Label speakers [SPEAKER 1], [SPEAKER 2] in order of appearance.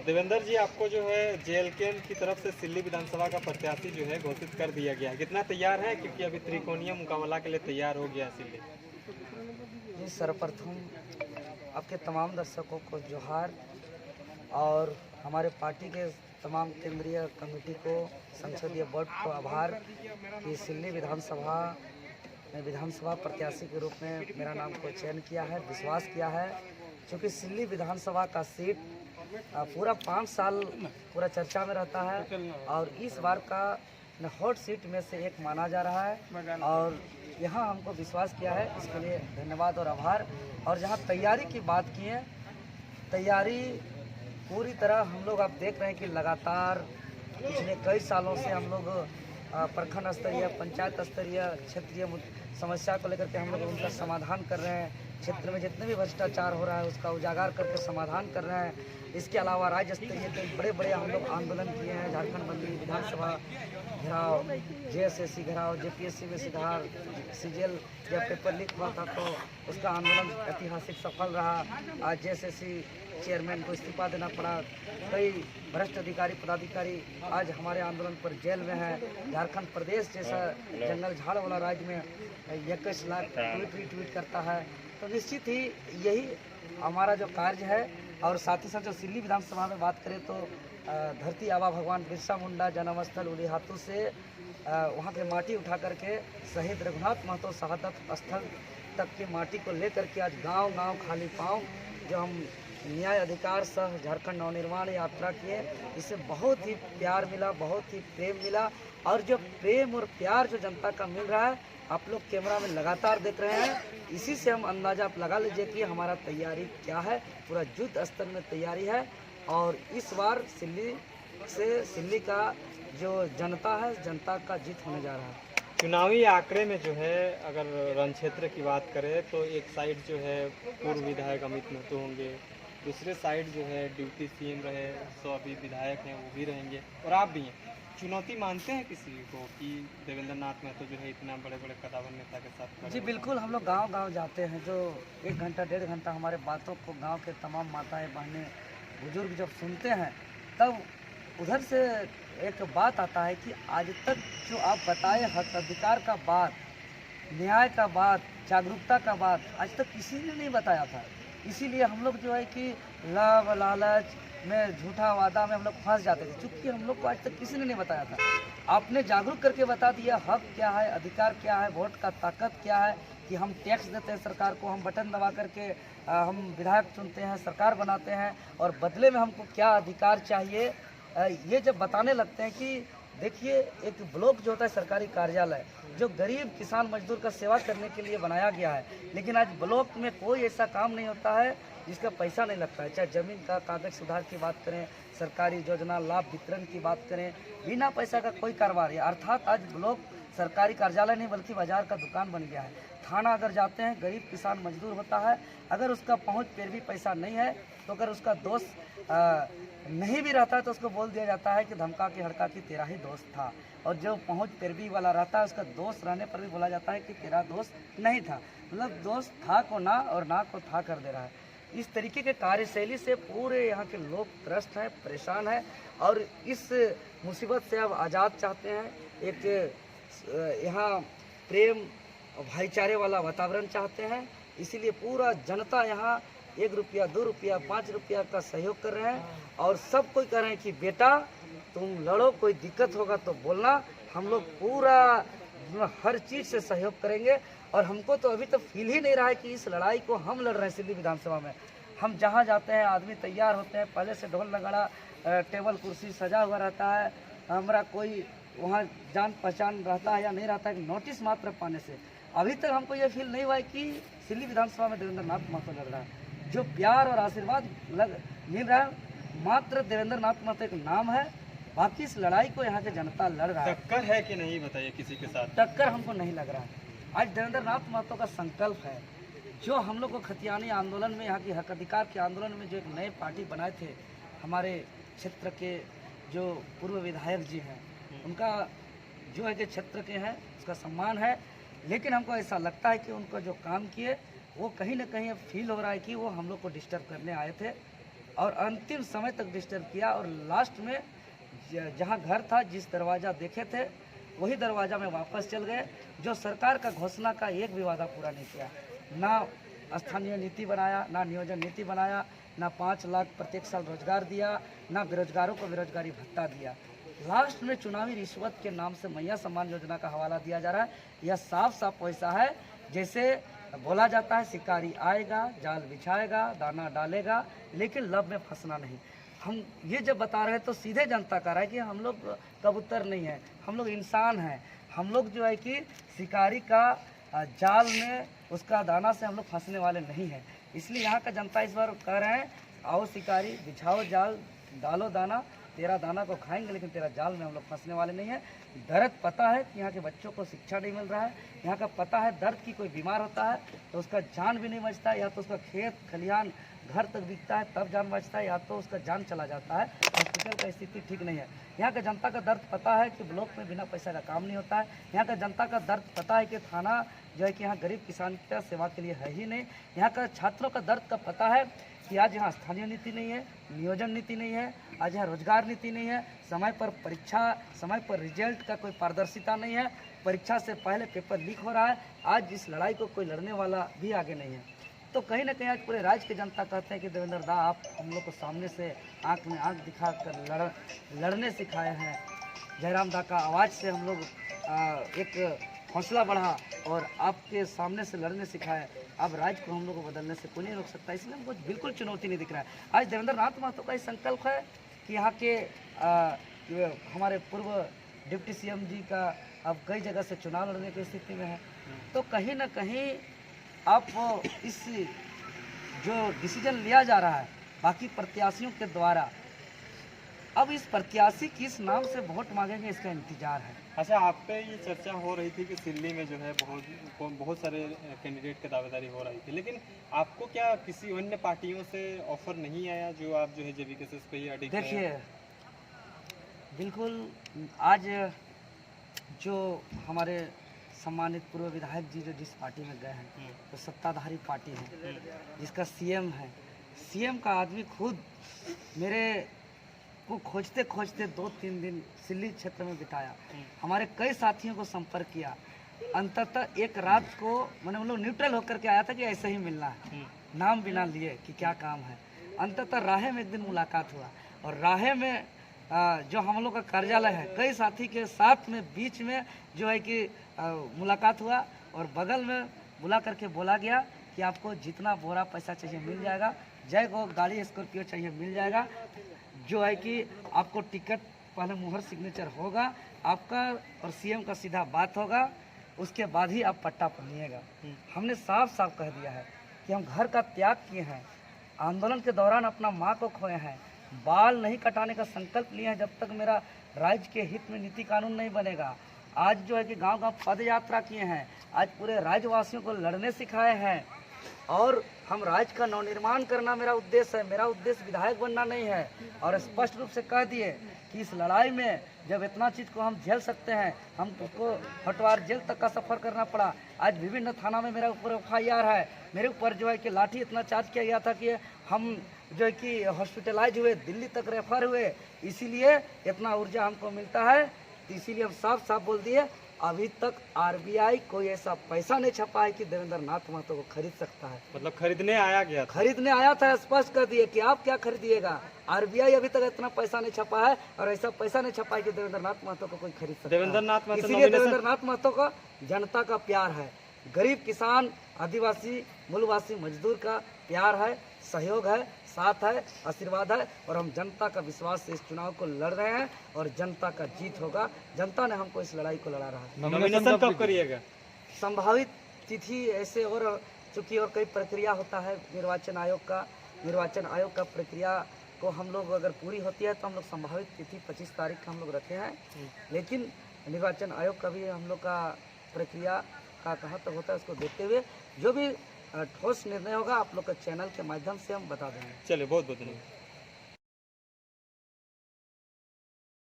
[SPEAKER 1] देवेंद्र जी, आपको जो है जेएलके की तरफ से सिल्ली विधानसभा का प्रत्याशी जो है घोषित कर दिया गया है, कितना तैयार है? क्योंकि अभी त्रिकोणीय मुकाबला के लिए तैयार हो गया है सिल्ली।
[SPEAKER 2] जी, सर्वप्रथम आपके तमाम दर्शकों को जोहार और हमारे पार्टी के तमाम केंद्रीय कमेटी को, संसदीय बोर्ड को आभार कि सिल्ली विधानसभा में विधानसभा प्रत्याशी के रूप में मेरा नाम को चयन किया है, विश्वास किया है। क्योंकि सिल्ली विधानसभा का सीट पूरा 5 साल पूरा चर्चा में रहता है और इस बार का हॉट सीट में से एक माना जा रहा है और यहाँ हमको विश्वास किया है, इसके लिए धन्यवाद और आभार। और जहाँ तैयारी की बात की है, तैयारी पूरी तरह हम लोग आप देख रहे हैं कि लगातार पिछले कई सालों से हम लोग प्रखंड स्तरीय, पंचायत स्तरीय, क्षेत्रीय समस्या को लेकर के हम लोग उनका समाधान कर रहे हैं। क्षेत्र में जितने भी भ्रष्टाचार हो रहा है उसका उजागर करके समाधान कर रहे हैं। इसके अलावा राज्य स्तरीय के बड़े बड़े हम लोग आंदोलन किए हैं, झारखंड बंदी, विधानसभा घेराव, जेएसएससी घेराव, जेपीएससी में सुधार, सीजीएल जब पेपर लीक हुआ था तो उसका आंदोलन ऐतिहासिक सफल रहा। आज जेएसएससी चेयरमैन को इस्तीफा देना पड़ा। कई भ्रष्ट अधिकारी पदाधिकारी आज हमारे आंदोलन पर जेल में है। झारखंड प्रदेश जैसा जंगल झाड़ वाला राज्य में 21 लाख ट्वीट करता है। तो निश्चित ही यही हमारा जो कार्य है। और साथ ही साथ जो सिल्ली विधानसभा में बात करें तो धरती आबा भगवान बिरसा मुंडा जन्मस्थल उली हाथों से वहाँ के माटी उठा करके शहीद रघुनाथ महतो शहादत स्थल तक की माटी को लेकर के आज गांव-गांव खाली पाँव जो हम न्याय अधिकार सह झारखंड नवनिर्माण यात्रा किए, इससे बहुत ही प्यार मिला, बहुत ही प्रेम मिला। और जो प्रेम और प्यार जो जनता का मिल रहा है, आप लोग कैमरा में लगातार देख रहे हैं, इसी से हम अंदाजा आप लगा लीजिए कि हमारा तैयारी क्या है। पूरा युद्ध स्तर में तैयारी है और इस बार सिल्ली का जो जनता है, जनता का जीत होने जा रहा है।
[SPEAKER 1] चुनावी आंकड़े में जो है अगर रण क्षेत्र की बात करें तो एक साइड जो है पूर्व विधायक अमित महतो होंगे, दूसरे साइड जो है डिप्टी सीएम रहे 100 अभी विधायक हैं वो भी रहेंगे और आप भी हैं। चुनौती मानते हैं किसी को कि देवेंद्र नाथ महतो जो है इतना बड़े बड़े कदावर नेता के साथ?
[SPEAKER 2] जी बिल्कुल, हम लोग गांव-गांव जाते हैं। जो 1 घंटा 1.5 घंटा हमारे बातों को गांव के तमाम माताएं बहनें बुजुर्ग जब सुनते हैं, तब उधर से एक बात आता है कि आज तक जो आप बताए हक अधिकार का बात, न्याय का बात, जागरूकता का बात आज तक किसी ने नहीं बताया था। इसीलिए हम लोग जो है कि लाभ लालच में, झूठा वादा में हम लोग फंस जाते थे, क्योंकि हम लोग को आज तक किसी ने नहीं बताया था। आपने जागरूक करके बता दिया हक क्या है, अधिकार क्या है, वोट का ताकत क्या है, कि हम टैक्स देते हैं सरकार को, हम बटन दबा करके हम विधायक चुनते हैं, सरकार बनाते हैं और बदले में हमको क्या अधिकार चाहिए। ये जब बताने लगते हैं कि देखिए एक ब्लॉक जो होता है सरकारी कार्यालय जो गरीब किसान मजदूर का सेवा करने के लिए बनाया गया है, लेकिन आज ब्लॉक में कोई ऐसा काम नहीं होता है जिसका पैसा नहीं लगता है। चाहे ज़मीन का कागज सुधार की बात करें, सरकारी योजना लाभ वितरण की बात करें, बिना पैसा का कोई कारोबार है। अर्थात आज ब्लॉक सरकारी कार्यालय नहीं बल्कि बाजार का दुकान बन गया है। थाना अगर जाते हैं, गरीब किसान मजदूर होता है, अगर उसका पहुंच पर भी पैसा नहीं है तो अगर उसका दोस्त नहीं भी रहता है तो उसको बोल दिया जाता है कि धमका के हड़का कि तेरा ही दोस्त था। और जो पहुंच पैरवी वाला रहता है उसका दोस्त रहने पर भी बोला जाता है कि तेरा दोस्त नहीं था। मतलब दोस्त था को ना और ना को था कर दे रहा है। इस तरीके के कार्यशैली से पूरे यहाँ के लोग त्रस्त हैं, परेशान हैं और इस मुसीबत से अब आज़ाद चाहते हैं। एक यहाँ प्रेम भाईचारे वाला वातावरण चाहते हैं, इसीलिए पूरा जनता यहाँ 1 रुपया 2 रुपया 5 रुपया का सहयोग कर रहे हैं और सब कोई कह रहे हैं कि बेटा तुम लड़ो, कोई दिक्कत होगा तो बोलना, हम लोग पूरा हर चीज़ से सहयोग करेंगे। और हमको तो अभी तो फील ही नहीं रहा है कि इस लड़ाई को हम लड़ रहे हैं सिल्ली विधानसभा में। हम जहाँ जाते हैं आदमी तैयार होते हैं, पहले से ढोल नगाड़ा टेबल कुर्सी सजा हुआ रहता है, हमारा कोई वहाँ जान पहचान रहता है या नहीं रहता है, नोटिस मात्र पाने से अभी तक हमको ये फील नहीं हुआ है कि सिल्ली विधानसभा में देवेंद्र नाथ महतो लड़ रहा है। जो प्यार और आशीर्वाद मिल रहा है मात्र देवेंद्र नाथ महतो एक नाम है, बाकी इस लड़ाई को यहाँ के जनता लड़ रहा है।
[SPEAKER 1] टक्कर है कि नहीं बताइए किसी के साथ?
[SPEAKER 2] टक्कर हमको नहीं लग रहा है। आज देवेंद्र नाथ महतो का संकल्प है, जो हम लोग को खतियानी आंदोलन में, यहाँ की हक अधिकार के आंदोलन में जो एक नए पार्टी बनाए थे हमारे क्षेत्र के जो पूर्व विधायक जी हैं, उनका जो है कि क्षेत्र के हैं उसका सम्मान है। लेकिन हमको ऐसा लगता है कि उनको जो काम किए वो कहीं ना कहीं अब फील हो रहा है कि वो हम लोग को डिस्टर्ब करने आए थे और अंतिम समय तक डिस्टर्ब किया, और लास्ट में जहाँ घर था, जिस दरवाज़ा देखे थे वही दरवाज़ा में वापस चल गए। जो सरकार का घोषणा का एक भी वादा पूरा नहीं किया, ना स्थानीय नीति बनाया, ना नियोजन नीति बनाया, ना 5 लाख प्रत्येक साल रोजगार दिया, ना बेरोजगारों को बेरोजगारी भत्ता दिया। लास्ट में चुनावी रिश्वत के नाम से मैया सम्मान योजना का हवाला दिया जा रहा है। यह साफ साफ वैसा है जैसे बोला जाता है, शिकारी आएगा, जाल बिछाएगा, दाना डालेगा, लेकिन लब में फंसना नहीं। हम ये जब बता रहे हैं तो सीधे जनता का रहा है कि हम लोग कबूतर नहीं हैं, हम लोग इंसान हैं। हम लोग जो है कि शिकारी का जाल में उसका दाना से हम लोग फंसने वाले नहीं हैं। इसलिए यहाँ का जनता इस बार कह रहे हैं, आओ शिकारी, बिछाओ जाल, डालो दाना, तेरा दाना को खाएंगे लेकिन तेरा जाल में हम लोग फंसने वाले नहीं हैं। दर्द पता है कि यहाँ के बच्चों को शिक्षा नहीं मिल रहा है, यहाँ का पता है दर्द की कोई बीमार होता है तो उसका जान भी नहीं बचता है, या तो उसका खेत खलिहान घर तक बिकता है तब जान बचता है, या तो उसका जान चला जाता है। हॉस्पिटल का स्थिति ठीक नहीं है। यहाँ का जनता का दर्द पता है कि ब्लॉक में बिना पैसा का काम नहीं होता है। यहाँ का जनता का दर्द पता है कि थाना जो है कि यहाँ गरीब किसान की सेवा के लिए है ही नहीं। यहाँ का छात्रों का दर्द का पता है कि आज यहाँ स्थानीय नीति नहीं है, नियोजन नीति नहीं है, आज यहाँ रोजगार नीति नहीं है, समय पर परीक्षा, समय पर रिजल्ट का कोई पारदर्शिता नहीं है, परीक्षा से पहले पेपर लीक हो रहा है। आज इस लड़ाई को कोई लड़ने वाला भी आगे नहीं है। तो कहीं ना कहीं आज पूरे राज्य की जनता कहते हैं कि देवेंद्र दा, आप हम लोग को सामने से आंख में आंख दिखाकर लड़ने सिखाए हैं। जयराम दा का आवाज़ से हम लोग एक हौसला बढ़ा और आपके सामने से लड़ने सिखाए। अब राज्य को हम लोग को बदलने से कोई नहीं रोक सकता, इसलिए हमको बिल्कुल चुनौती नहीं दिख रहा है। आज देवेंद्र नाथ महतो का ये संकल्प है कि यहाँ के हमारे पूर्व डिप्टी सीएम जी का अब कई जगह से चुनाव लड़ने की स्थिति में है। तो कहीं ना कहीं आप इस जो डिसीजन लिया जा रहा है बाकी प्रत्याशियों के द्वारा, अब इस प्रत्याशी किस नाम से वोट मांगेंगे इसका इंतजार है।
[SPEAKER 1] अच्छा, आप पे ये चर्चा हो रही थी कि दिल्ली में जो है बहुत सारे कैंडिडेट की दावेदारी हो रही थी, लेकिन आपको क्या किसी अन्य पार्टियों से ऑफर नहीं आया जो आप जो है जेबीकेएस पे ही अडिग हैं?
[SPEAKER 2] देखिए, बिल्कुल आज जो हमारे सम्मानित पूर्व विधायक जी जो जिस पार्टी में गए हैं तो सत्ताधारी पार्टी है, जिसका सीएम है, सीएम का आदमी खुद मेरे को खोजते खोजते 2-3 दिन सिल्ली क्षेत्र में बिताया, हमारे कई साथियों को संपर्क किया। अंततः एक रात को मैंने हम लोग न्यूट्रल होकर के आया था कि ऐसे ही मिलना है, नाम बिना लिए कि क्या काम है। अंततः राहे में एक दिन मुलाकात हुआ, और राहे में जो हम लोग का कार्यालय है, कई साथी के साथ में बीच में जो है कि मुलाकात हुआ, और बगल में बुला करके बोला गया कि आपको जितना बोरा पैसा चाहिए मिल जाएगा, जय गो गाड़ी स्कॉर्पियो चाहिए मिल जाएगा, जो है कि आपको टिकट पहले मुहर सिग्नेचर होगा आपका और सीएम का सीधा बात होगा, उसके बाद ही आप पट्टा पहनिएगा। हमने साफ साफ कह दिया है कि हम घर का त्याग किए हैं, आंदोलन के दौरान अपना माँ को खोए हैं, बाल नहीं कटाने का संकल्प लिए हैं जब तक मेरा राज्य के हित में नीति कानून नहीं बनेगा। आज जो है कि गांव-गांव पद यात्रा किए हैं, आज पूरे राज्यवासियों को लड़ने सिखाए हैं, और हम राज्य का नवनिर्माण करना मेरा उद्देश्य है। मेरा उद्देश्य विधायक बनना नहीं है, और स्पष्ट रूप से कह दिए कि इस लड़ाई में जब इतना चीज़ को हम झेल सकते हैं, हमको हटवार जेल तक का सफ़र करना पड़ा। आज विभिन्न थाना में मेरा ऊपर FIR है, मेरे ऊपर जो है कि लाठी इतना चार्ज किया गया था कि हम जो है कि हॉस्पिटलाइज हुए, दिल्ली तक रेफर हुए, इसीलिए इतना ऊर्जा हमको मिलता है। इसीलिए हम साफ साफ बोल दिए, अभी तक RBI कोई ऐसा पैसा नहीं छपा है कि देवेंद्र नाथ महतो को खरीद सकता है।
[SPEAKER 1] मतलब खरीदने आया गया था?
[SPEAKER 2] खरीदने आया था, स्पष्ट कर दिए कि आप क्या खरीदिएगा। RBI अभी तक इतना पैसा नहीं छपा है, और ऐसा पैसा नहीं छपा है कि देवेंद्र नाथ महतो को कोई खरीद सकता है।
[SPEAKER 1] देवेंद्र नाथ महतो
[SPEAKER 2] इसलिए देवेंद्र नाथ महतो का जनता का प्यार है, गरीब किसान, आदिवासी, मूलवासी, मजदूर का प्यार है, सहयोग है, साथ है, आशीर्वाद है, और हम जनता का विश्वास से इस चुनाव को लड़ रहे हैं, और जनता का जीत होगा। जनता ने हमको इस लड़ाई को लड़ा रहा है।
[SPEAKER 1] नॉमिनेशन कब करिएगा?
[SPEAKER 2] संभावित तिथि ऐसे और चूँकि और कई प्रक्रिया होता है निर्वाचन आयोग का प्रक्रिया को हम लोग अगर पूरी होती है तो हम लोग संभावित तिथि 25 तारीख का हम लोग रखे हैं, लेकिन निर्वाचन आयोग का भी हम लोग का प्रक्रिया का कहाँ तक होता है उसको देखते हुए जो भी ठोस निर्णय होगा आप लोग के चैनल के माध्यम से हम बता देंगे।
[SPEAKER 1] चलिए, बहुत बहुत धन्यवाद।